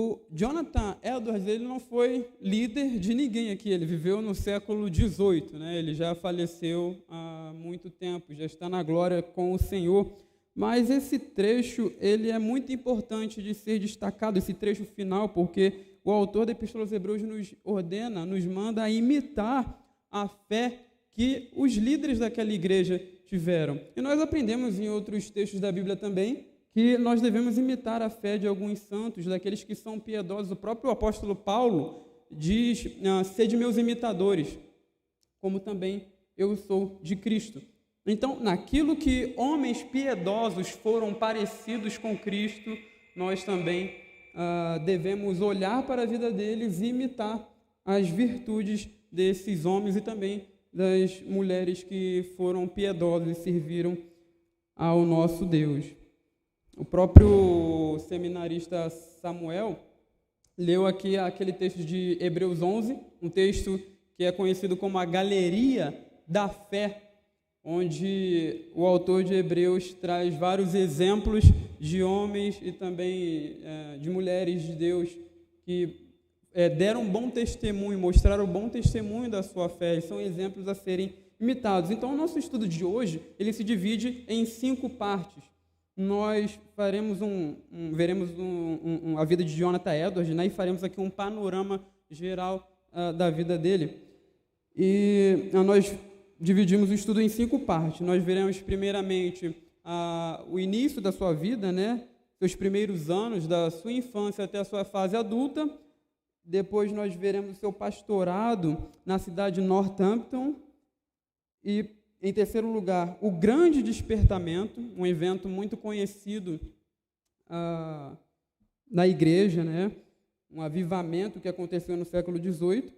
O Jonathan Edwards, ele não foi líder de ninguém aqui, ele viveu no século XVIII, né? Ele já faleceu há muito tempo, já está na glória com o Senhor. Mas esse trecho, ele é muito importante de ser destacado, esse trecho final, porque o autor da Epístola aos Hebreus nos ordena, nos manda a imitar a fé que os líderes daquela igreja tiveram. E nós aprendemos em outros textos da Bíblia também que nós devemos imitar a fé de alguns santos, daqueles que são piedosos. O próprio apóstolo Paulo diz, sede meus imitadores, como também eu sou de Cristo. Então, naquilo que homens piedosos foram parecidos com Cristo, nós também devemos olhar para a vida deles e imitar as virtudes desses homens e também das mulheres que foram piedosas e serviram ao nosso Deus. O próprio seminarista Samuel leu aqui aquele texto de Hebreus 11, um texto que é conhecido como a Galeria da Fé, onde o autor de Hebreus traz vários exemplos de homens e também de mulheres de Deus que deram bom testemunho, mostraram bom testemunho da sua fé, e são exemplos a serem imitados. Então, o nosso estudo de hoje, ele se divide em 5 partes. Nós veremos a vida de Jonathan Edwards, né, e faremos aqui um panorama geral da vida dele. E nós dividimos o estudo em 5 partes. Nós veremos primeiramente o início da sua vida, né, seus primeiros anos, da sua infância até a sua fase adulta. Depois nós veremos o seu pastorado na cidade de Northampton. E, em terceiro lugar, o Grande Despertamento, um evento muito conhecido na igreja, né, um avivamento que aconteceu no século XVIII.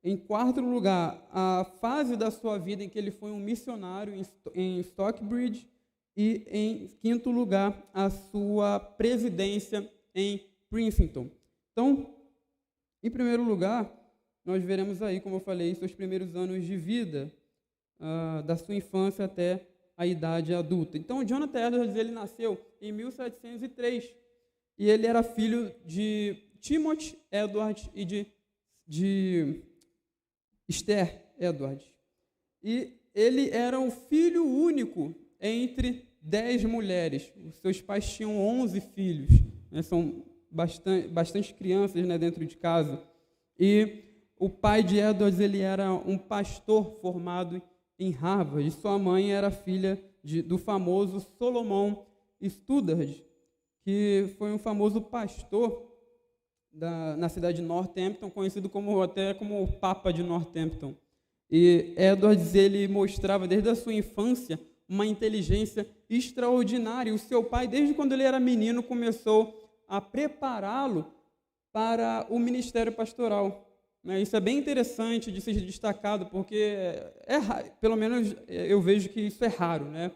Em quarto lugar, a fase da sua vida em que ele foi um missionário em Stockbridge. E, em quinto lugar, a sua presidência em Princeton. Então, em primeiro lugar, nós veremos aí, como eu falei, seus primeiros anos de vida, da sua infância até a idade adulta. Então, Jonathan Edwards, ele nasceu em 1703 e ele era filho de Timothy Edwards e de Esther Edwards. E ele era o filho único entre 10 mulheres. Os seus pais tinham 11 filhos, né? São bastante crianças, né, dentro de casa. E o pai de Edwards, ele era um pastor formado em Harvard, e sua mãe era filha do famoso Solomon Stoddard, que foi um famoso pastor na cidade de Northampton, conhecido até como o Papa de Northampton. E Edwards, ele mostrava desde a sua infância uma inteligência extraordinária. E o seu pai, desde quando ele era menino, começou a prepará-lo para o ministério pastoral. Isso é bem interessante de ser destacado, porque pelo menos eu vejo que isso é raro, né?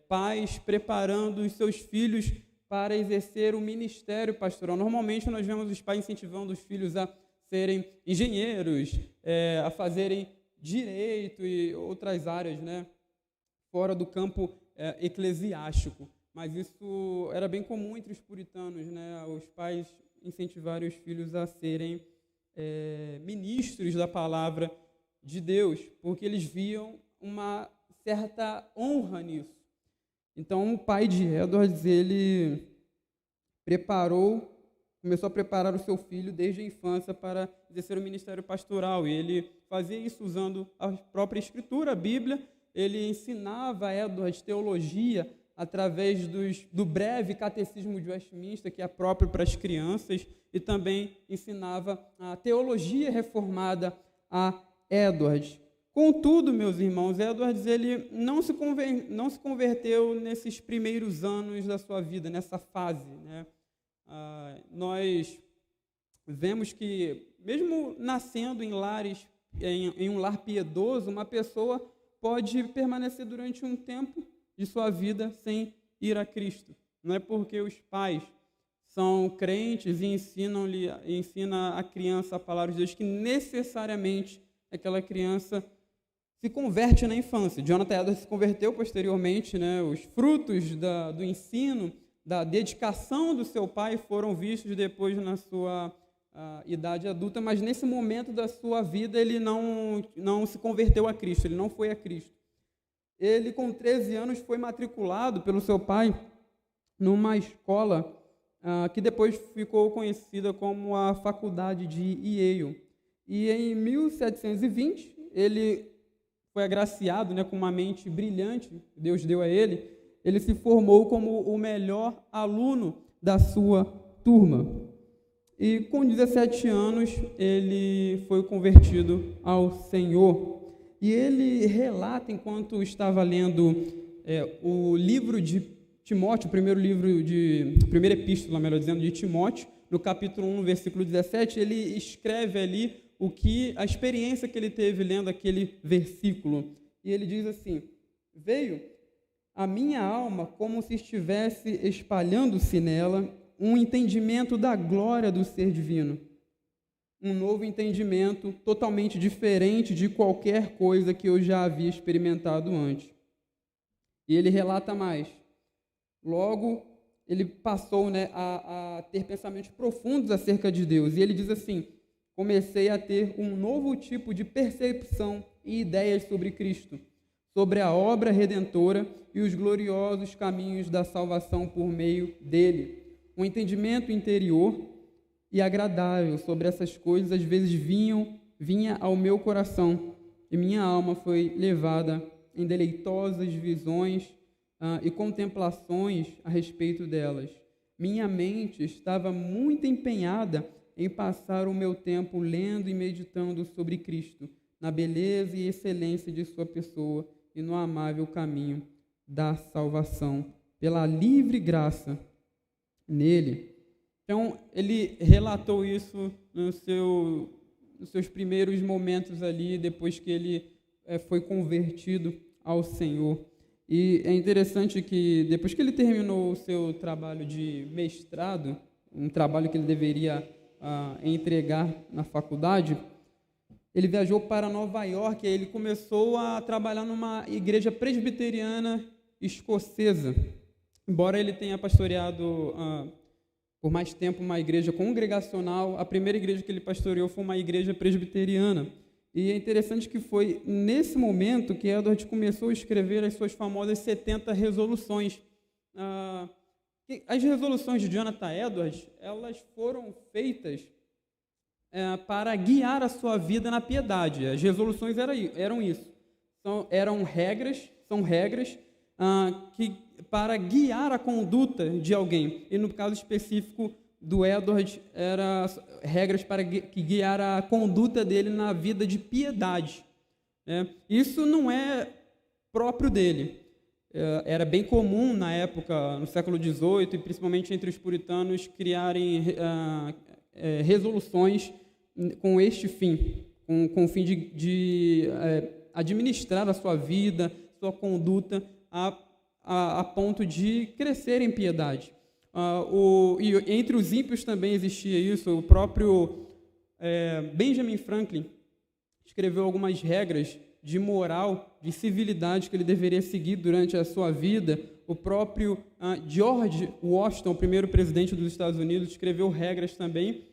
Pais preparando os seus filhos para exercer o ministério pastoral. Normalmente nós vemos os pais incentivando os filhos a serem engenheiros, a fazerem direito e outras áreas, né, fora do campo eclesiástico. Mas isso era bem comum entre os puritanos, né? Os pais incentivarem os filhos a serem ministros da palavra de Deus, porque eles viam uma certa honra nisso. Então, o pai de Edwards, ele começou a preparar o seu filho desde a infância para exercer o ministério pastoral, e ele fazia isso usando a própria Escritura, a Bíblia. Ele ensinava a Edwards teologia através do breve catecismo de Westminster, que é próprio para as crianças, e também ensinava a teologia reformada a Edwards. Contudo, meus irmãos, Edwards, ele não se converteu nesses primeiros anos da sua vida, nessa fase, né? Nós vemos que, mesmo nascendo em um lar piedoso, uma pessoa pode permanecer durante um tempo de sua vida sem ir a Cristo. Não é porque os pais são crentes e ensinam a criança a palavra de Deus que necessariamente aquela criança se converte na infância. Jonathan Edwards se converteu posteriormente, né? Os frutos do ensino da dedicação do seu pai foram vistos depois na sua idade adulta, mas nesse momento da sua vida ele não se converteu a Cristo, ele não foi a Cristo. Ele, com 13 anos, foi matriculado pelo seu pai numa escola que depois ficou conhecida como a Faculdade de Yale. E em 1720, ele foi agraciado, né, com uma mente brilhante, Deus deu a ele. Ele se formou como o melhor aluno da sua turma. E com 17 anos, ele foi convertido ao Senhor. E ele relata, enquanto estava lendo o livro de Timóteo, primeira epístola, melhor dizendo, de Timóteo, no capítulo 1, versículo 17, ele escreve ali a experiência que ele teve lendo aquele versículo. E ele diz assim: veio a minha alma como se estivesse espalhando-se nela um entendimento da glória do ser divino. Um novo entendimento totalmente diferente de qualquer coisa que eu já havia experimentado antes. E ele relata mais. Logo, ele passou, né, a ter pensamentos profundos acerca de Deus. E ele diz assim: comecei a ter um novo tipo de percepção e ideias sobre Cristo, sobre a obra redentora e os gloriosos caminhos da salvação por meio dele. Um entendimento interior e agradável sobre essas coisas às vezes vinha ao meu coração, e minha alma foi levada em deleitosas visões e contemplações a respeito delas. Minha mente estava muito empenhada em passar o meu tempo lendo e meditando sobre Cristo, na beleza e excelência de sua pessoa e no amável caminho da salvação, pela livre graça nele. Então, ele relatou isso nos seus primeiros momentos ali, depois que ele foi convertido ao Senhor. E é interessante que, depois que ele terminou o seu trabalho de mestrado, um trabalho que ele deveria entregar na faculdade, ele viajou para Nova York e ele começou a trabalhar numa igreja presbiteriana escocesa. Embora ele tenha pastoreado por mais tempo uma igreja congregacional, a primeira igreja que ele pastoreou foi uma igreja presbiteriana. E é interessante que foi nesse momento que Edwards começou a escrever as suas famosas 70 resoluções. As resoluções de Jonathan Edwards, elas foram feitas para guiar a sua vida na piedade. As resoluções eram isso. São regras para guiar a conduta de alguém. E no caso específico do Edwards, eram regras para guiar a conduta dele na vida de piedade. Isso não é próprio dele. Era bem comum na época, no século XVIII, e principalmente entre os puritanos, criarem resoluções com este fim, com o fim de administrar a sua vida, sua conduta, a ponto de crescer em piedade. E entre os ímpios também existia isso. O próprio Benjamin Franklin escreveu algumas regras de moral, de civilidade que ele deveria seguir durante a sua vida. O próprio George Washington, o primeiro presidente dos Estados Unidos, escreveu regras também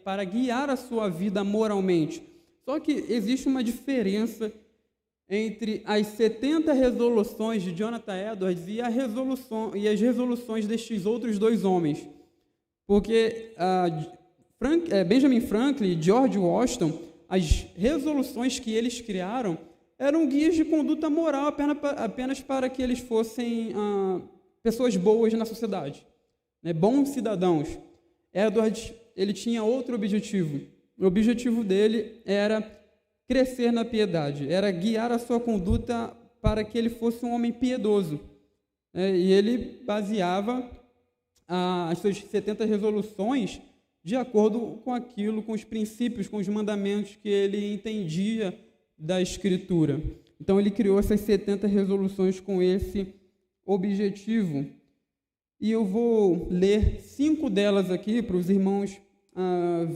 para guiar a sua vida moralmente. Só que existe uma diferença entre as 70 resoluções de Jonathan Edwards e as resoluções destes outros dois homens. Porque Benjamin Franklin e George Washington, as resoluções que eles criaram eram guias de conduta moral apenas para que eles fossem pessoas boas na sociedade, né, bons cidadãos. Edwards, ele tinha outro objetivo. O objetivo dele era crescer na piedade, era guiar a sua conduta para que ele fosse um homem piedoso. E ele baseava as suas 70 resoluções de acordo com os princípios, com os mandamentos que ele entendia da Escritura. Então, ele criou essas 70 resoluções com esse objetivo. E eu vou ler 5 delas aqui para os irmãos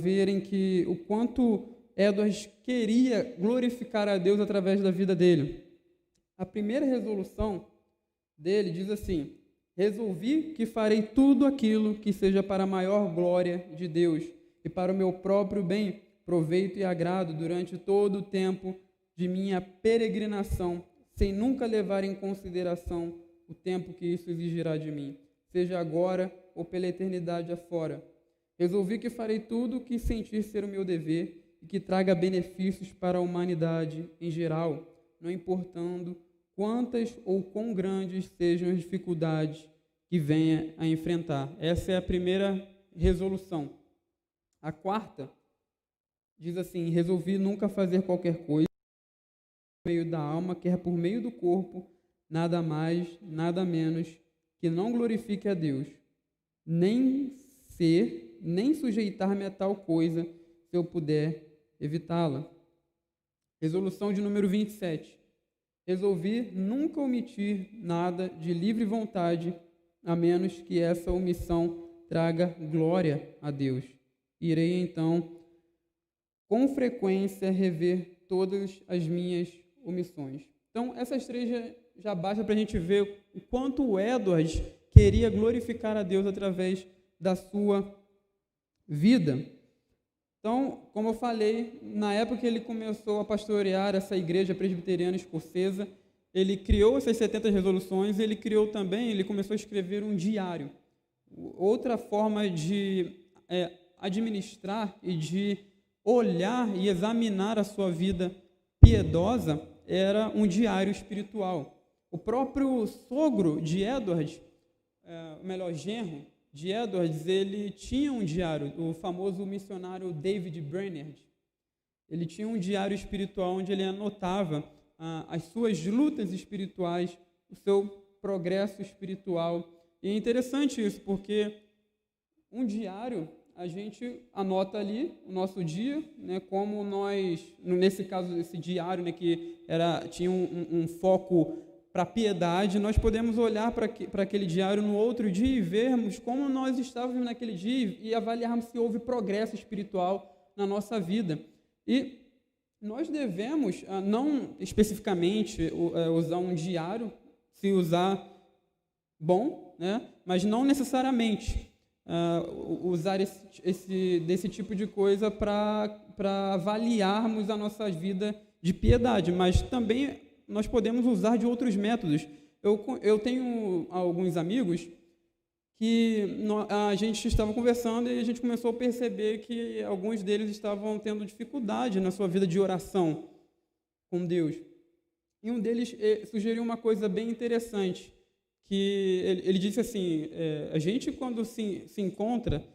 verem o quanto Edwards queria glorificar a Deus através da vida dele. A primeira resolução dele diz assim: Resolvi que farei tudo aquilo que seja para a maior glória de Deus e para o meu próprio bem, proveito e agrado durante todo o tempo de minha peregrinação, sem nunca levar em consideração o tempo que isso exigirá de mim, seja agora ou pela eternidade afora. Resolvi que farei tudo o que sentir ser o meu dever e que traga benefícios para a humanidade em geral, não importando quantas ou quão grandes sejam as dificuldades que venha a enfrentar. Essa é a primeira resolução. A quarta diz assim: resolvi nunca fazer qualquer coisa por meio da alma, quer por meio do corpo, nada mais, nada menos, que não glorifique a Deus, nem sujeitar-me a tal coisa, se eu puder evitá-la. Resolução de número 27. Resolvi nunca omitir nada de livre vontade, a menos que essa omissão traga glória a Deus. Irei, então, com frequência, rever todas as minhas omissões. Então, essas três já basta para a gente ver o quanto o Edwards queria glorificar a Deus através da sua vida. Então, como eu falei, na época que ele começou a pastorear essa igreja presbiteriana escocesa, ele criou essas 70 resoluções, ele começou a escrever um diário. Outra forma de administrar e de olhar e examinar a sua vida piedosa era um diário espiritual. O próprio sogro de Edwards, genro de Edwards, ele tinha um diário, o famoso missionário David Brainerd. Ele tinha um diário espiritual onde ele anotava as suas lutas espirituais, o seu progresso espiritual. E é interessante isso, porque um diário, a gente anota ali o nosso dia, né, como nós, nesse caso, esse diário, né, que tinha um foco para a piedade, nós podemos olhar para aquele diário no outro dia e vermos como nós estávamos naquele dia e avaliarmos se houve progresso espiritual na nossa vida. E nós devemos, não especificamente usar um diário, se usar bom, né, mas não necessariamente usar desse tipo de coisa para avaliarmos a nossa vida de piedade, mas também nós podemos usar de outros métodos. Eu tenho alguns amigos que a gente estava conversando e a gente começou a perceber que alguns deles estavam tendo dificuldade na sua vida de oração com Deus. E um deles sugeriu uma coisa bem interessante, que ele disse assim, a gente quando se encontra,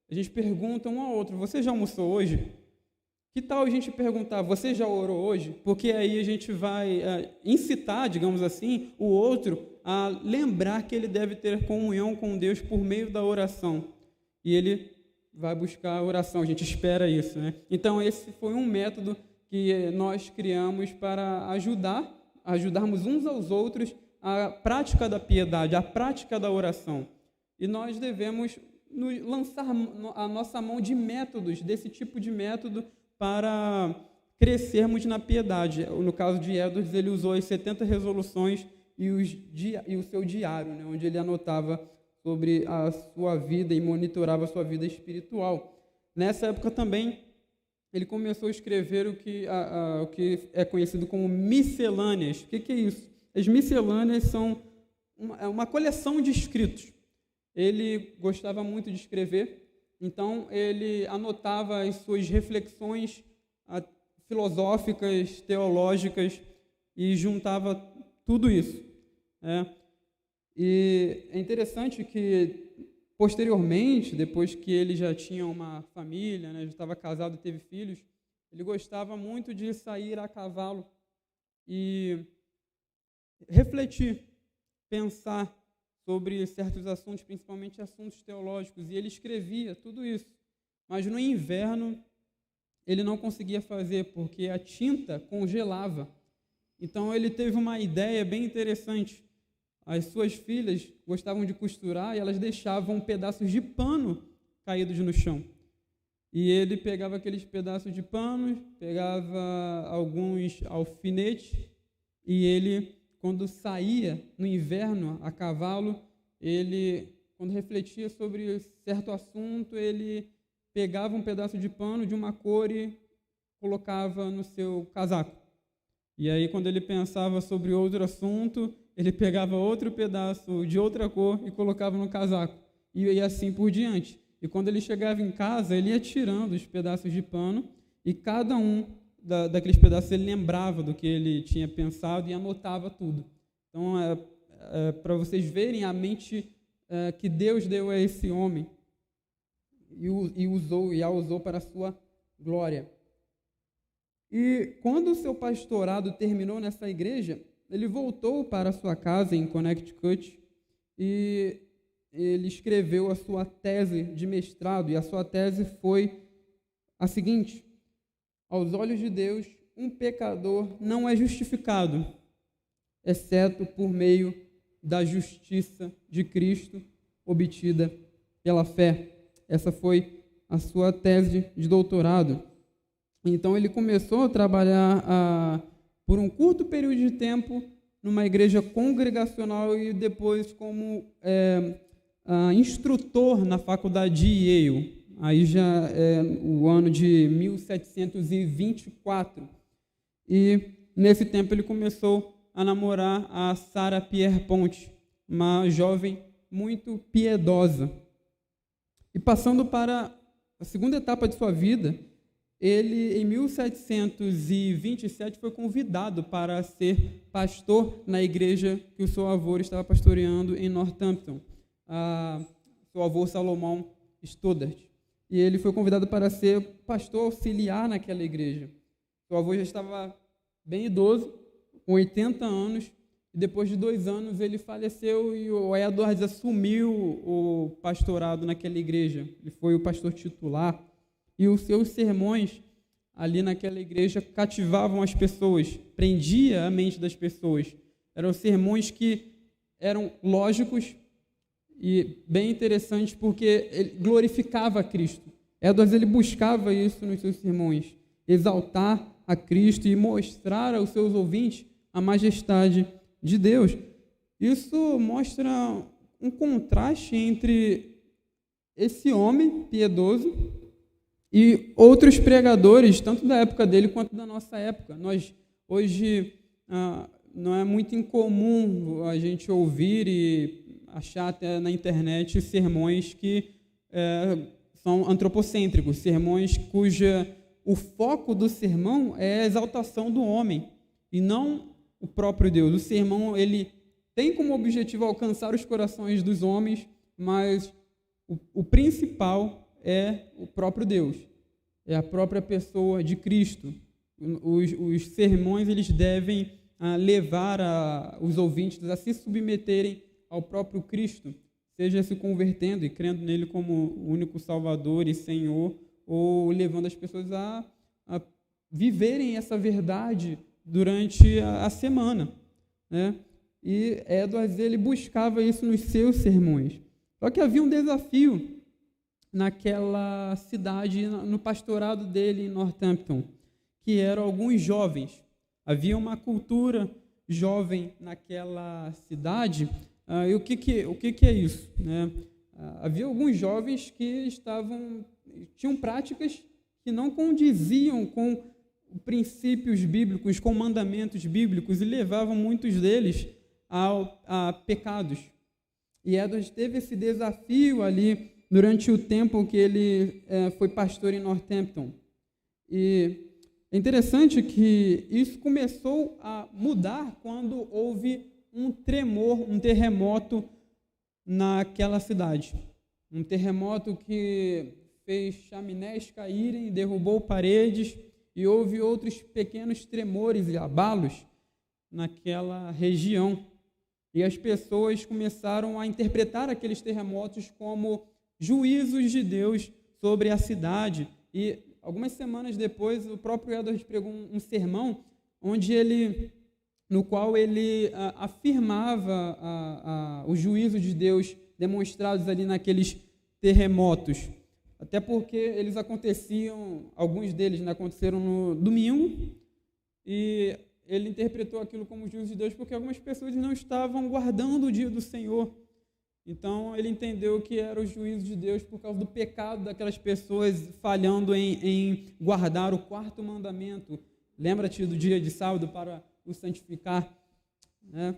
a gente pergunta um ao outro: você já almoçou hoje? Que tal a gente perguntar: você já orou hoje? Porque aí a gente vai incitar, digamos assim, o outro a lembrar que ele deve ter comunhão com Deus por meio da oração. E ele vai buscar a oração, a gente espera isso, né? Então, esse foi um método que nós criamos para ajudarmos uns aos outros a prática da piedade, a prática da oração. E nós devemos lançar a nossa mão de métodos, desse tipo de método, para crescermos na piedade. No caso de Edwards, ele usou as 70 resoluções e o seu diário, né, onde ele anotava sobre a sua vida e monitorava a sua vida espiritual. Nessa época também, ele começou a escrever o que é conhecido como miscelâneas. O que é isso? As miscelâneas são uma coleção de escritos. Ele gostava muito de escrever, então ele anotava as suas reflexões filosóficas, teológicas, e juntava tudo isso. E é interessante que, posteriormente, depois que ele já tinha uma família, né, já estava casado e teve filhos, ele gostava muito de sair a cavalo e refletir, pensar sobre certos assuntos, principalmente assuntos teológicos, e ele escrevia tudo isso. Mas no inverno ele não conseguia fazer, porque a tinta congelava. Então ele teve uma ideia bem interessante. As suas filhas gostavam de costurar e elas deixavam pedaços de pano caídos no chão. E ele pegava aqueles pedaços de pano, pegava alguns alfinetes, e ele, quando saía no inverno a cavalo, ele, quando refletia sobre certo assunto, ele pegava um pedaço de pano de uma cor e colocava no seu casaco. E aí, quando ele pensava sobre outro assunto, ele pegava outro pedaço de outra cor e colocava no casaco. E assim por diante. E quando ele chegava em casa, ele ia tirando os pedaços de pano e cada um daqueles pedaços ele lembrava do que ele tinha pensado e anotava tudo. Então, para vocês verem a mente que Deus deu a esse homem e a usou para a sua glória. E quando o seu pastorado terminou nessa igreja, ele voltou para a sua casa em Connecticut e ele escreveu a sua tese de mestrado, e a sua tese foi a seguinte: aos olhos de Deus, um pecador não é justificado, exceto por meio da justiça de Cristo obtida pela fé. Essa foi a sua tese de doutorado. Então ele começou a trabalhar por um curto período de tempo numa igreja congregacional e depois como instrutor na faculdade de Yale. Aí já é o ano de 1724. E nesse tempo ele começou a namorar a Sarah Pierpont, uma jovem muito piedosa. E passando para a segunda etapa de sua vida, ele, em 1727, foi convidado para ser pastor na igreja que o seu avô estava pastoreando em Northampton, seu avô Salomão Stoddard. E ele foi convidado para ser pastor auxiliar naquela igreja. Seu avô já estava bem idoso, com 80 anos, e depois de 2 anos ele faleceu e o Edwards assumiu o pastorado naquela igreja. Ele foi o pastor titular. E os seus sermões ali naquela igreja cativavam as pessoas, prendia a mente das pessoas. Eram sermões que eram lógicos e bem interessantes porque ele glorificava a Cristo. Edwards ele buscava isso nos seus sermões, exaltar a Cristo e mostrar aos seus ouvintes a majestade de Deus. Isso mostra um contraste entre esse homem piedoso e outros pregadores, tanto da época dele quanto da nossa época. Nós, hoje, não é muito incomum a gente ouvir e achar até na internet sermões que são antropocêntricos, sermões o foco do sermão é a exaltação do homem e não o próprio Deus. O sermão ele tem como objetivo alcançar os corações dos homens, mas o principal é o próprio Deus, é a própria pessoa de Cristo. Os sermões eles devem levar os ouvintes a se submeterem ao próprio Cristo, seja se convertendo e crendo nele como o único Salvador e Senhor, ou levando as pessoas a viverem essa verdade durante a semana, né? E Edwards ele buscava isso nos seus sermões. Só que havia um desafio naquela cidade, no pastorado dele em Northampton, que eram alguns jovens. Havia uma cultura jovem naquela cidade. E o que é isso, né? Havia alguns jovens que tinham práticas que não condiziam com princípios bíblicos, com mandamentos bíblicos, e levavam muitos deles a pecados. E Edwards teve esse desafio ali durante o tempo que ele foi pastor em Northampton. E é interessante que isso começou a mudar quando houve um terremoto naquela cidade. Um terremoto que fez chaminés caírem, derrubou paredes, e houve outros pequenos tremores e abalos naquela região. E as pessoas começaram a interpretar aqueles terremotos como juízos de Deus sobre a cidade. E algumas semanas depois, o próprio Edwards pregou um sermão no qual ele afirmava os juízos de Deus demonstrados ali naqueles terremotos. Até porque eles alguns deles aconteceram no domingo, e ele interpretou aquilo como juízo de Deus porque algumas pessoas não estavam guardando o dia do Senhor. Então, ele entendeu que era o juízo de Deus por causa do pecado daquelas pessoas falhando em guardar o 4º mandamento. Lembra-te do dia de sábado para o santificar, né?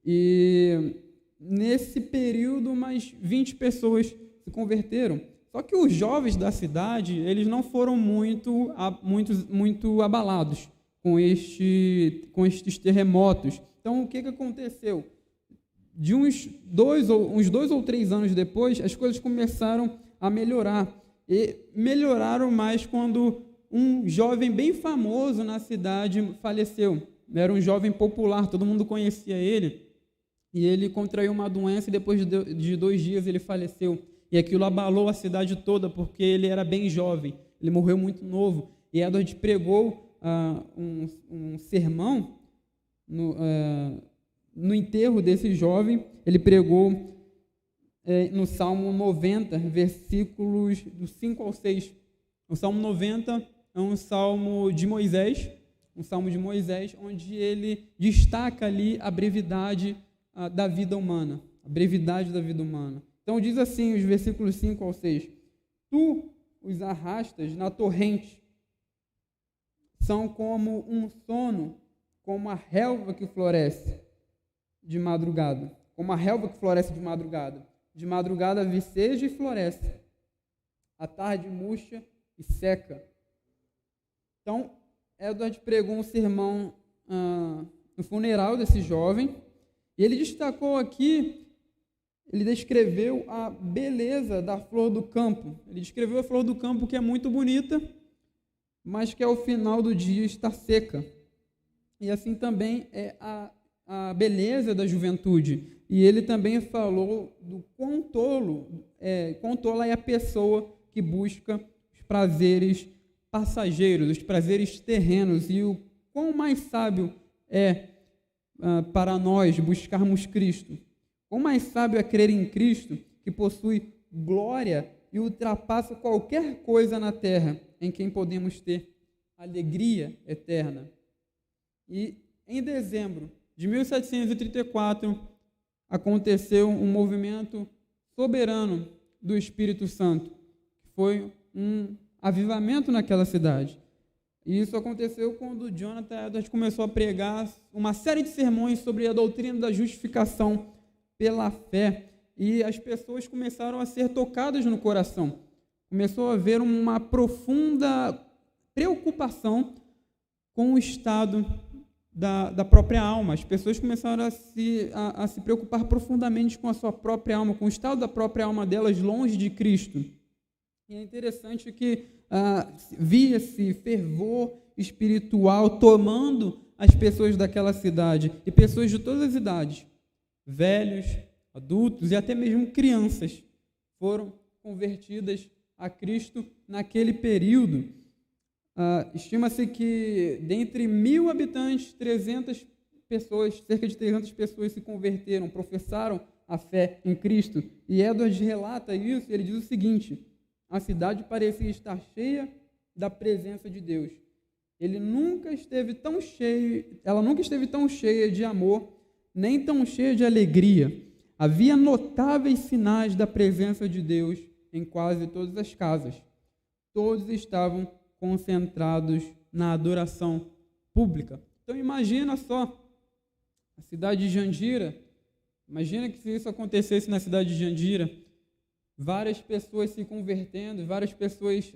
E nesse período, mais 20 pessoas se converteram. Só que os jovens da cidade, eles não foram muito abalados com estes terremotos. Então, o que aconteceu? De uns 2 ou 3 anos depois, as coisas começaram a melhorar. E melhoraram mais quando um jovem bem famoso na cidade faleceu. Era um jovem popular, todo mundo conhecia ele. E ele contraiu uma doença e depois de 2 dias ele faleceu. E aquilo abalou a cidade toda, porque ele era bem jovem. Ele morreu muito novo. E Edward pregou um sermão no enterro desse jovem. Ele pregou no Salmo 90, versículos do 5 ao 6. O Salmo 90 é um salmo de Moisés, onde ele destaca ali a brevidade da vida humana, a brevidade da vida humana. Então diz assim, os versículos 5 ao 6, tu os arrastas na torrente, são como um sono, como a relva que floresce de madrugada, de madrugada viceja e floresce, à tarde murcha e seca. Então, Edward pregou um sermão no funeral desse jovem, e ele destacou aqui, ele descreveu a beleza da flor do campo. Ele descreveu a flor do campo que é muito bonita, mas que ao final do dia está seca. E assim também é a beleza da juventude. E ele também falou do quão tola é a pessoa que busca os prazeres passageiros, os prazeres terrenos, e o quão mais sábio é para nós buscarmos Cristo. Quão mais sábio é crer em Cristo, que possui glória e ultrapassa qualquer coisa na terra, em quem podemos ter alegria eterna. E em dezembro de 1734, aconteceu um movimento soberano do Espírito Santo, que foi um avivamento naquela cidade. E isso aconteceu quando Jonathan Edwards começou a pregar uma série de sermões sobre a doutrina da justificação pela fé, e as pessoas começaram a ser tocadas no coração. Começou a haver uma profunda preocupação com o estado da própria alma. As pessoas começaram a se preocupar profundamente com a sua própria alma, com o estado da própria alma delas longe de Cristo. E é interessante que via-se fervor espiritual tomando as pessoas daquela cidade, e pessoas de todas as idades, velhos, adultos e até mesmo crianças, foram convertidas a Cristo naquele período. Estima-se que dentre 1.000 habitantes, 300 pessoas, cerca de 300 pessoas se converteram, professaram a fé em Cristo. E Edwards relata isso, ele diz o seguinte: a cidade parecia estar cheia da presença de Deus. Ela nunca esteve tão cheia de amor, nem tão cheia de alegria. Havia notáveis sinais da presença de Deus em quase todas as casas. Todos estavam concentrados na adoração pública. Então imagina só, a cidade de Jandira, imagina que se isso acontecesse na cidade de Jandira, várias pessoas se convertendo, várias pessoas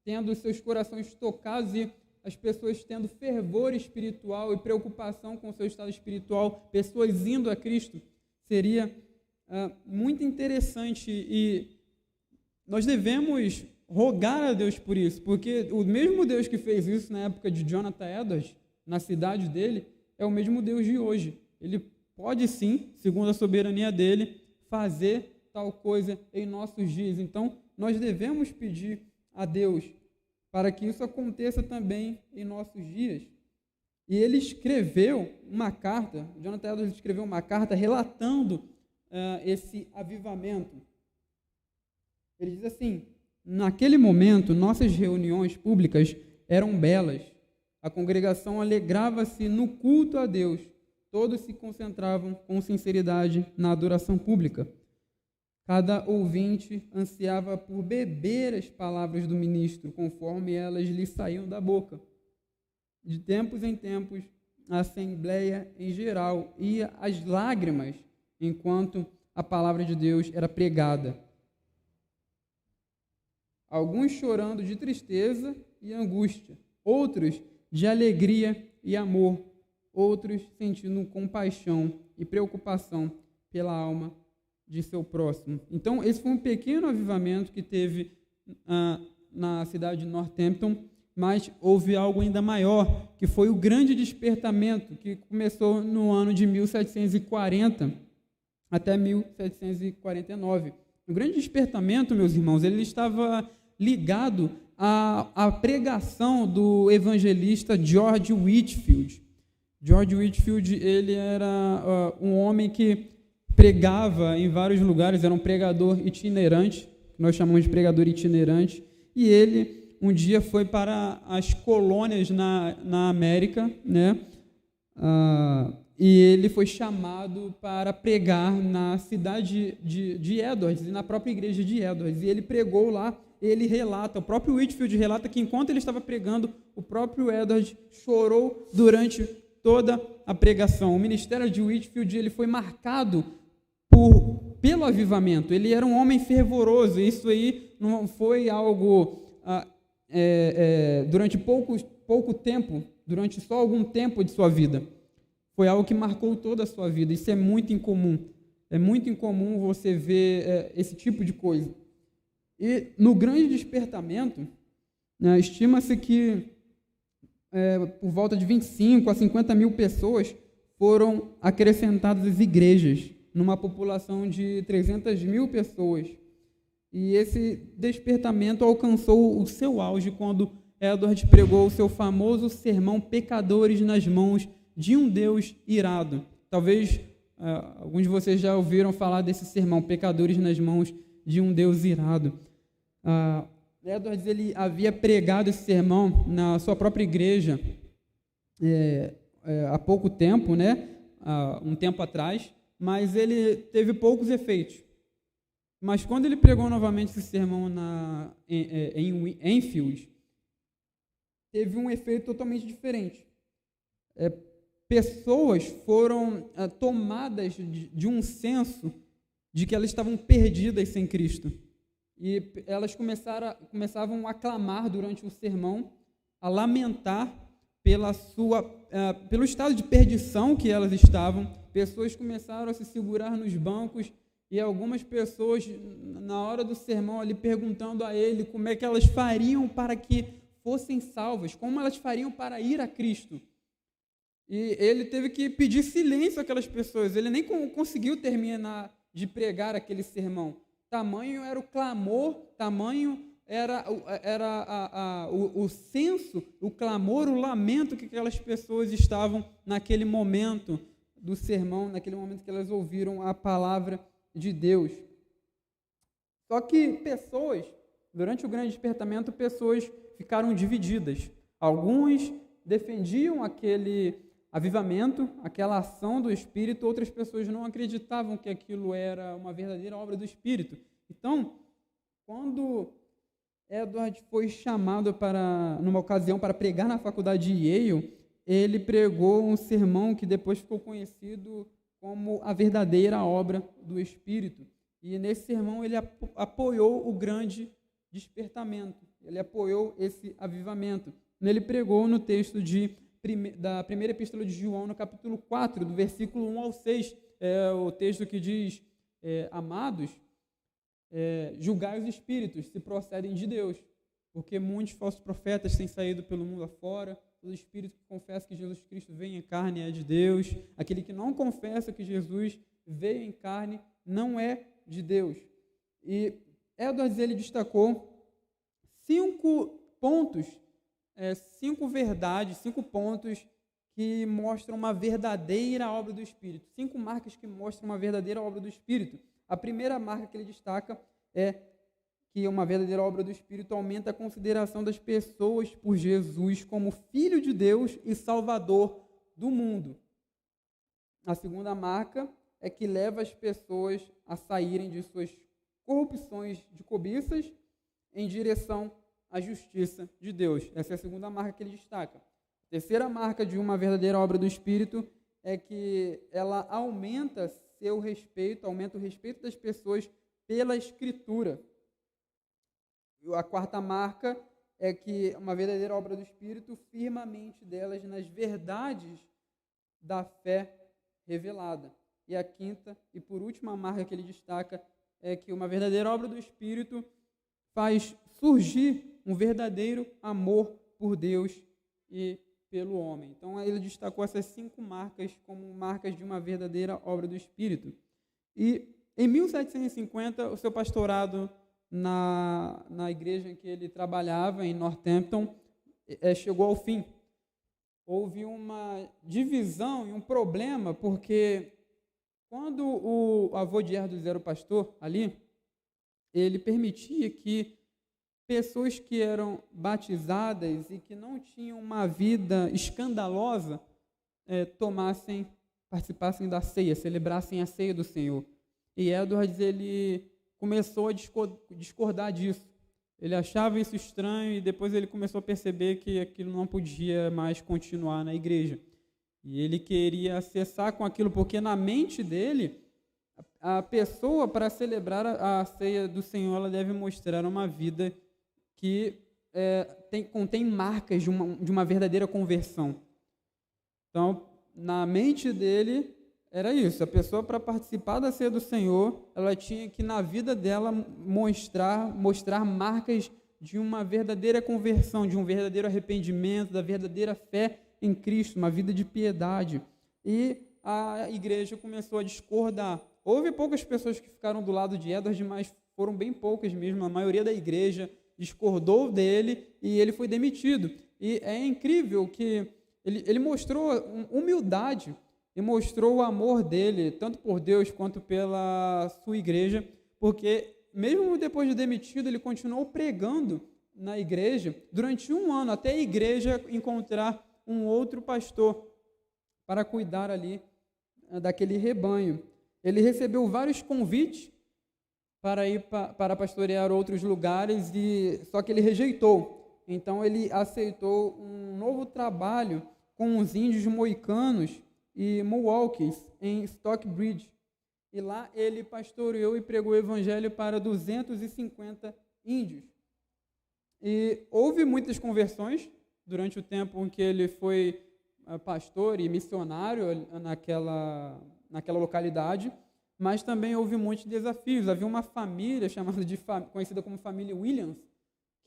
tendo seus corações tocados, e as pessoas tendo fervor espiritual e preocupação com o seu estado espiritual, pessoas indo a Cristo. Seria muito interessante, e nós devemos rogar a Deus por isso, porque o mesmo Deus que fez isso na época de Jonathan Edwards, na cidade dele, é o mesmo Deus de hoje. Ele pode sim, segundo a soberania dele, fazer tal coisa em nossos dias. Então, nós devemos pedir a Deus para que isso aconteça também em nossos dias. E ele escreveu uma carta, Jonathan Edwards escreveu uma carta relatando esse avivamento. Ele diz assim: naquele momento, nossas reuniões públicas eram belas. A congregação alegrava-se no culto a Deus. todos se concentravam com sinceridade na adoração pública. Cada ouvinte ansiava por beber as palavras do ministro, conforme elas lhe saíam da boca. De tempos em tempos, a assembleia em geral ia às lágrimas enquanto a palavra de Deus era pregada. Alguns chorando de tristeza e angústia, outros de alegria e amor, outros sentindo compaixão e preocupação pela alma de seu próximo. Então, esse foi um pequeno avivamento que teve na cidade de Northampton, mas houve algo ainda maior, que foi o grande despertamento, que começou no ano de 1740 até 1749. O grande despertamento, meus irmãos, ele estava ligado à pregação do evangelista George Whitefield. George Whitefield, ele era um homem que pregava em vários lugares, era um pregador itinerante, nós chamamos de pregador itinerante, e ele um dia foi para as colônias na América, né? E ele foi chamado para pregar na cidade de Edwards, e na própria igreja de Edwards, e ele pregou lá. Ele relata, o próprio Whitefield relata que enquanto ele estava pregando, o próprio Edwards chorou durante toda a pregação. O ministério de Whitefield, ele foi marcado pelo avivamento. Ele era um homem fervoroso, e isso aí não foi algo durante pouco tempo, durante só algum tempo de sua vida. Foi algo que marcou toda a sua vida. Isso é muito incomum. É muito incomum você ver esse tipo de coisa. E no grande despertamento, né, estima-se que por volta de 25 a 50 mil pessoas foram acrescentadas às igrejas, numa população de 300 mil pessoas. E esse despertamento alcançou o seu auge quando Edward pregou o seu famoso sermão Pecadores nas Mãos de um Deus Irado. Talvez alguns de vocês já ouviram falar desse sermão, Pecadores nas Mãos de um Deus Irado. Edwards, ele havia pregado esse sermão na sua própria igreja há pouco tempo, né? Um tempo atrás, mas ele teve poucos efeitos. Mas quando ele pregou novamente esse sermão em Enfield, teve um efeito totalmente diferente. Pessoas foram tomadas de um senso de que elas estavam perdidas sem Cristo. E elas começavam a clamar durante o sermão, a lamentar pelo estado de perdição que elas estavam. Pessoas começaram a se segurar nos bancos, e algumas pessoas, na hora do sermão, ali perguntando a ele como é que elas fariam para que fossem salvas, como elas fariam para ir a Cristo. E ele teve que pedir silêncio àquelas pessoas, ele nem conseguiu terminar de pregar aquele sermão. Tamanho era o clamor, tamanho era o senso, o clamor, o lamento que aquelas pessoas estavam naquele momento do sermão, naquele momento que elas ouviram a palavra de Deus. Só que pessoas, durante o grande despertamento, pessoas ficaram divididas. Alguns defendiam aquele avivamento, aquela ação do Espírito, outras pessoas não acreditavam que aquilo era uma verdadeira obra do Espírito. Então, quando Edward foi chamado numa ocasião para pregar na faculdade de Yale, ele pregou um sermão que depois ficou conhecido como a verdadeira obra do Espírito. E nesse sermão ele apoiou o grande despertamento, ele apoiou esse avivamento. Ele pregou no texto da primeira epístola de João, no capítulo 4, do versículo 1 ao 6, o texto que diz, amados, julgai os espíritos, se procedem de Deus, porque muitos falsos profetas têm saído pelo mundo afora. Todo espírito que confessa que Jesus Cristo veio em carne é de Deus. Aquele que não confessa que Jesus veio em carne não é de Deus. E Edwards, ele destacou 5 pontos, 5 verdades, 5 pontos que mostram uma verdadeira obra do Espírito. 5 marcas que mostram uma verdadeira obra do Espírito. A primeira marca que ele destaca é que uma verdadeira obra do Espírito aumenta a consideração das pessoas por Jesus como Filho de Deus e Salvador do mundo. A segunda marca é que leva as pessoas a saírem de suas corrupções de cobiças em direção à justiça de Deus. Essa é a segunda marca que ele destaca. A terceira marca de uma verdadeira obra do Espírito é que ela aumenta o respeito das pessoas pela Escritura. A quarta marca é que uma verdadeira obra do Espírito firma a mente delas nas verdades da fé revelada. E a quinta e por última marca que ele destaca é que uma verdadeira obra do Espírito faz surgir um verdadeiro amor por Deus e pelo homem. Então, ele destacou essas 5 marcas como marcas de uma verdadeira obra do Espírito. E em 1750, o seu pastorado na igreja em que ele trabalhava, em Northampton, chegou ao fim. Houve uma divisão e um problema, porque quando o avô de Erdős era o pastor ali, ele permitia que pessoas que eram batizadas e que não tinham uma vida escandalosa participassem da ceia, celebrassem a ceia do Senhor. E Edwards, ele começou a discordar disso. Ele achava isso estranho e depois ele começou a perceber que aquilo não podia mais continuar na igreja. E ele queria cessar com aquilo, porque na mente dele, a pessoa, para celebrar a ceia do Senhor, ela deve mostrar uma vida que contém marcas de uma verdadeira conversão. Então, na mente dele, era isso. A pessoa, para participar da ceia do Senhor, ela tinha que, na vida dela, mostrar marcas de uma verdadeira conversão, de um verdadeiro arrependimento, da verdadeira fé em Cristo, uma vida de piedade. E a igreja começou a discordar. Houve poucas pessoas que ficaram do lado de Edwards, mas foram bem poucas mesmo. A maioria da igreja discordou dele e ele foi demitido. E é incrível que ele mostrou humildade e mostrou o amor dele, tanto por Deus quanto pela sua igreja, porque mesmo depois de demitido, ele continuou pregando na igreja durante 1 ano, até a igreja encontrar um outro pastor para cuidar ali daquele rebanho. Ele recebeu vários convites para ir para pastorear outros lugares, só que ele rejeitou. Então, ele aceitou um novo trabalho com os índios moicanos e Mohawks em Stockbridge. E lá ele pastoreou e pregou o evangelho para 250 índios. E houve muitas conversões durante o tempo em que ele foi pastor e missionário naquela localidade, mas também houve muitos desafios. Havia uma família conhecida como família Williams,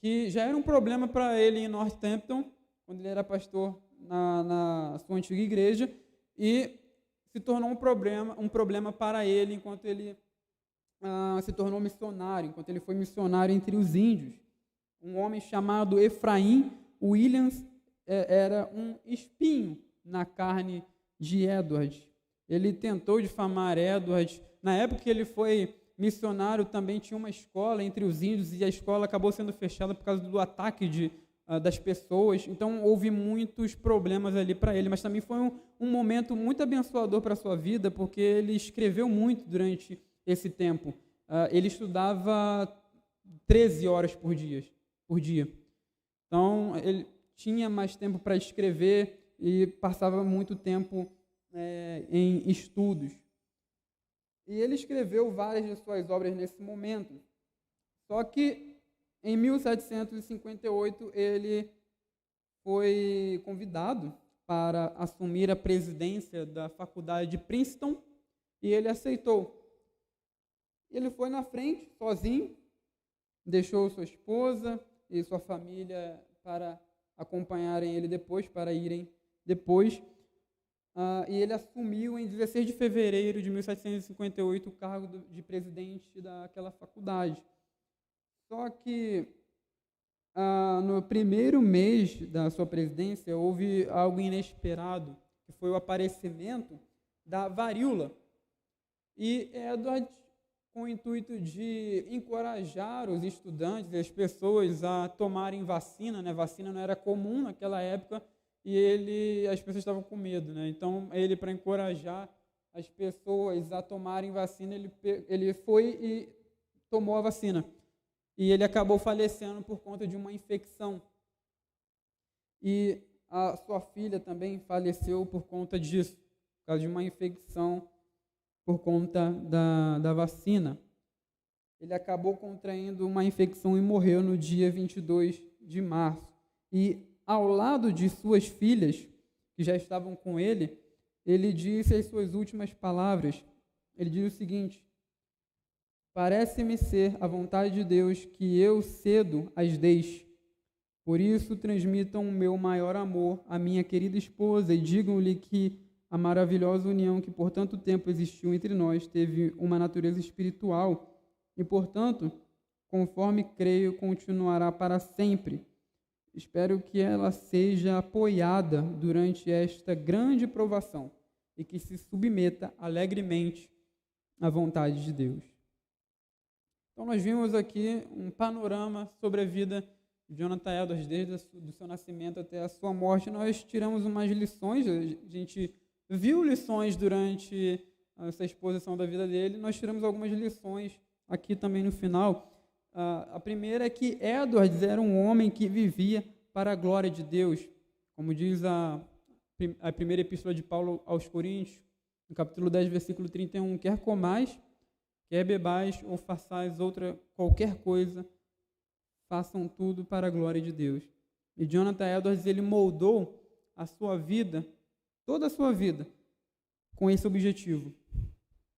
que já era um problema para ele em Northampton, quando ele era pastor na sua antiga igreja, e se tornou um problema para ele enquanto ele se tornou missionário, enquanto ele foi missionário entre os índios. Um homem chamado Ephraim Williams era um espinho na carne de Edwards. Ele tentou difamar Edwards. Na época que ele foi missionário, também tinha uma escola entre os índios e a escola acabou sendo fechada por causa do ataque das pessoas. Então, houve muitos problemas ali para ele, mas também foi um momento muito abençoador para a sua vida, porque ele escreveu muito durante esse tempo. Ele estudava 13 horas por dia. Então, ele tinha mais tempo para escrever e passava muito tempo em estudos. E ele escreveu várias de suas obras nesse momento. Só que, em 1758, ele foi convidado para assumir a presidência da faculdade de Princeton e ele aceitou. Ele foi na frente, sozinho, deixou sua esposa e sua família para acompanharem ele depois, para irem depois. E ele assumiu em 16 de fevereiro de 1758 o cargo de presidente daquela faculdade. Só que no primeiro mês da sua presidência houve algo inesperado, que foi o aparecimento da varíola. E Edwards, com o intuito de encorajar os estudantes e as pessoas a tomarem vacina, né? Vacina não era comum naquela época, e as pessoas estavam com medo, né? Então, ele, para encorajar as pessoas a tomarem vacina, ele foi e tomou a vacina. E ele acabou falecendo por conta de uma infecção. E a sua filha também faleceu por conta disso, por causa de uma infecção por conta da vacina. Ele acabou contraindo uma infecção e morreu no dia 22 de março. E ao lado de suas filhas, que já estavam com ele disse as suas últimas palavras. Ele diz o seguinte: parece-me ser a vontade de Deus que eu cedo as deixe. Por isso, transmitam o meu maior amor à minha querida esposa e digam-lhe que a maravilhosa união que por tanto tempo existiu entre nós teve uma natureza espiritual e, portanto, conforme creio, continuará para sempre. Espero que ela seja apoiada durante esta grande provação e que se submeta alegremente à vontade de Deus. Então, nós vimos aqui um panorama sobre a vida de Jonathan Edwards, desde o seu nascimento até a sua morte. Nós tiramos umas lições, a gente viu lições durante essa exposição da vida dele, nós tiramos algumas lições aqui também no final. A primeira é que Edwards era um homem que vivia para a glória de Deus, como diz a primeira epístola de Paulo aos Coríntios, no capítulo 10, versículo 31, quer comais, quer bebais ou façais qualquer coisa, façam tudo para a glória de Deus. E Jonathan Edwards, ele moldou a sua vida, toda a sua vida, com esse objetivo,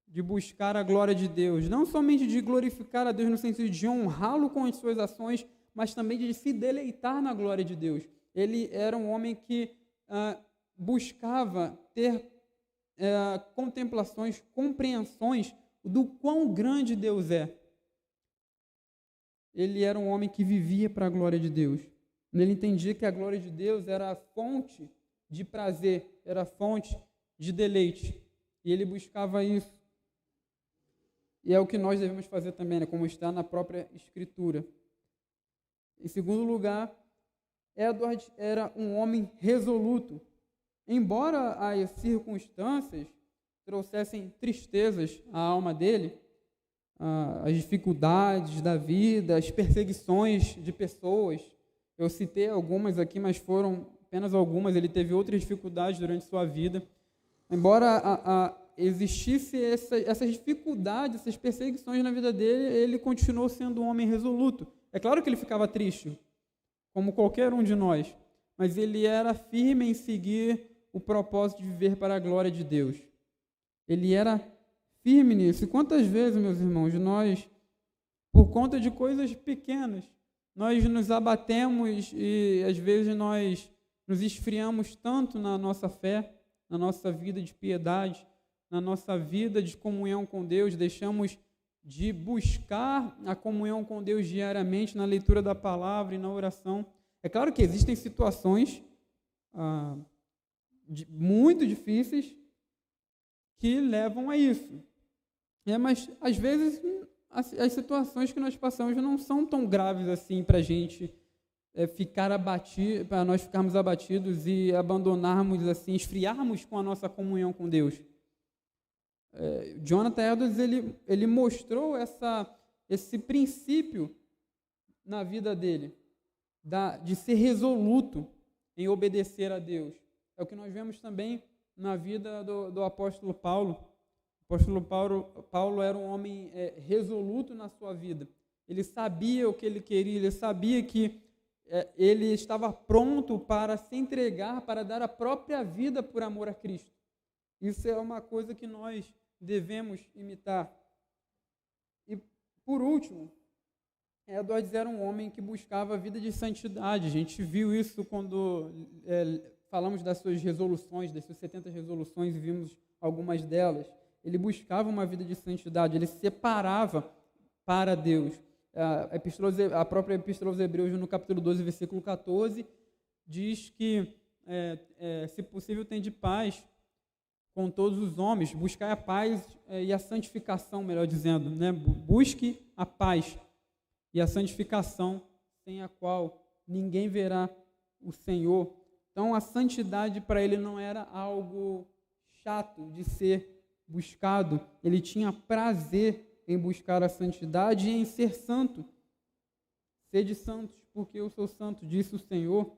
de buscar a glória de Deus, não somente de glorificar a Deus no sentido de honrá-lo com as suas ações, mas também de se deleitar na glória de Deus. Ele era um homem que buscava ter contemplações, compreensões do quão grande Deus é. Ele era um homem que vivia para a glória de Deus. Ele entendia que a glória de Deus era a fonte de prazer, era a fonte de deleite. E ele buscava isso. E é o que nós devemos fazer também, né? Como está na própria Escritura. Em segundo lugar, Edward era um homem resoluto. Embora as circunstâncias trouxessem tristezas à alma dele, as dificuldades da vida, as perseguições de pessoas. Eu citei algumas aqui, mas foram apenas algumas. Ele teve outras dificuldades durante sua vida. Embora existisse essas dificuldades, essas perseguições na vida dele, ele continuou sendo um homem resoluto. É claro que ele ficava triste, como qualquer um de nós, mas ele era firme em seguir o propósito de viver para a glória de Deus. Ele era firme nisso. E quantas vezes, meus irmãos, nós, por conta de coisas pequenas, nós nos abatemos e às vezes nós nos esfriamos tanto na nossa fé, na nossa vida de piedade, na nossa vida de comunhão com Deus, deixamos de buscar a comunhão com Deus diariamente na leitura da palavra e na oração. É claro que existem situações muito difíceis que levam a isso. Mas, às vezes, as situações que nós passamos não são tão graves assim para a gente ficar abatido, para nós ficarmos abatidos e abandonarmos, assim, esfriarmos com a nossa comunhão com Deus. Jonathan Edwards, ele mostrou esse princípio na vida dele, de ser resoluto em obedecer a Deus. É o que nós vemos também na vida do apóstolo Paulo. O apóstolo Paulo era um homem resoluto na sua vida. Ele sabia o que ele queria, ele sabia que ele estava pronto para se entregar, para dar a própria vida por amor a Cristo. Isso é uma coisa que nós devemos imitar. E, por último, Edwards era um homem que buscava a vida de santidade. A gente viu isso quando falamos das suas resoluções, das suas 70 resoluções, e vimos algumas delas. Ele buscava uma vida de santidade, ele se separava para Deus. A própria Epístola aos Hebreus, no capítulo 12, versículo 14, diz que, se possível, tende paz com todos os homens, buscar a paz e a santificação, melhor dizendo, né? Busque a paz e a santificação, sem a qual ninguém verá o Senhor. Então, a santidade para ele não era algo chato de ser buscado, ele tinha prazer em buscar a santidade e em ser santo. Sede santos, porque eu sou santo, disse o Senhor.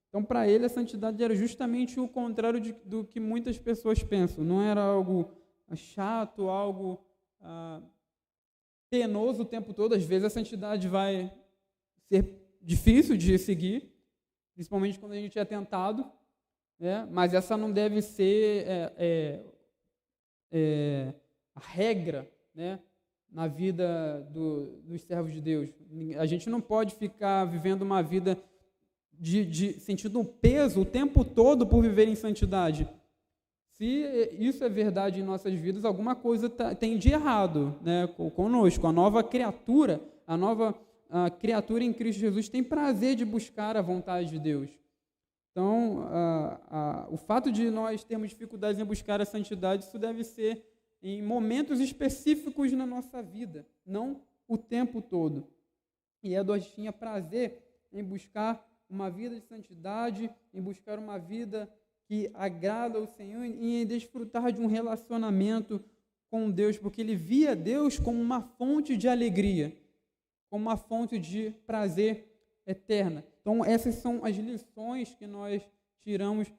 Então, para ele, a santidade era justamente o contrário do que muitas pessoas pensam. Não era algo chato, algo penoso o tempo todo. Às vezes a santidade vai ser difícil de seguir, principalmente quando a gente é tentado, né? Mas essa não deve ser a regra, né, na vida dos servos de Deus. A gente não pode ficar vivendo uma vida sentindo um peso o tempo todo por viver em santidade. Se isso é verdade em nossas vidas, alguma coisa tem de errado, né, conosco. A nova criatura, a criatura em Cristo Jesus tem prazer de buscar a vontade de Deus. Então, o fato de nós termos dificuldades em buscar a santidade, isso deve ser em momentos específicos na nossa vida, não o tempo todo. E Edwards tinha prazer em buscar uma vida de santidade, em buscar uma vida que agrada ao Senhor e em desfrutar de um relacionamento com Deus, porque ele via Deus como uma fonte de alegria, como uma fonte de prazer eterna. Então, essas são as lições que nós tiramos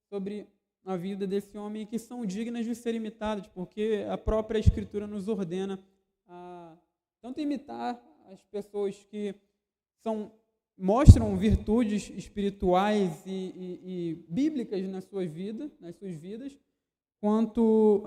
sobre a vida desse homem, que são dignas de ser imitadas, porque a própria Escritura nos ordena a tanto imitar as pessoas que mostram virtudes espirituais e bíblicas nas suas vidas, quanto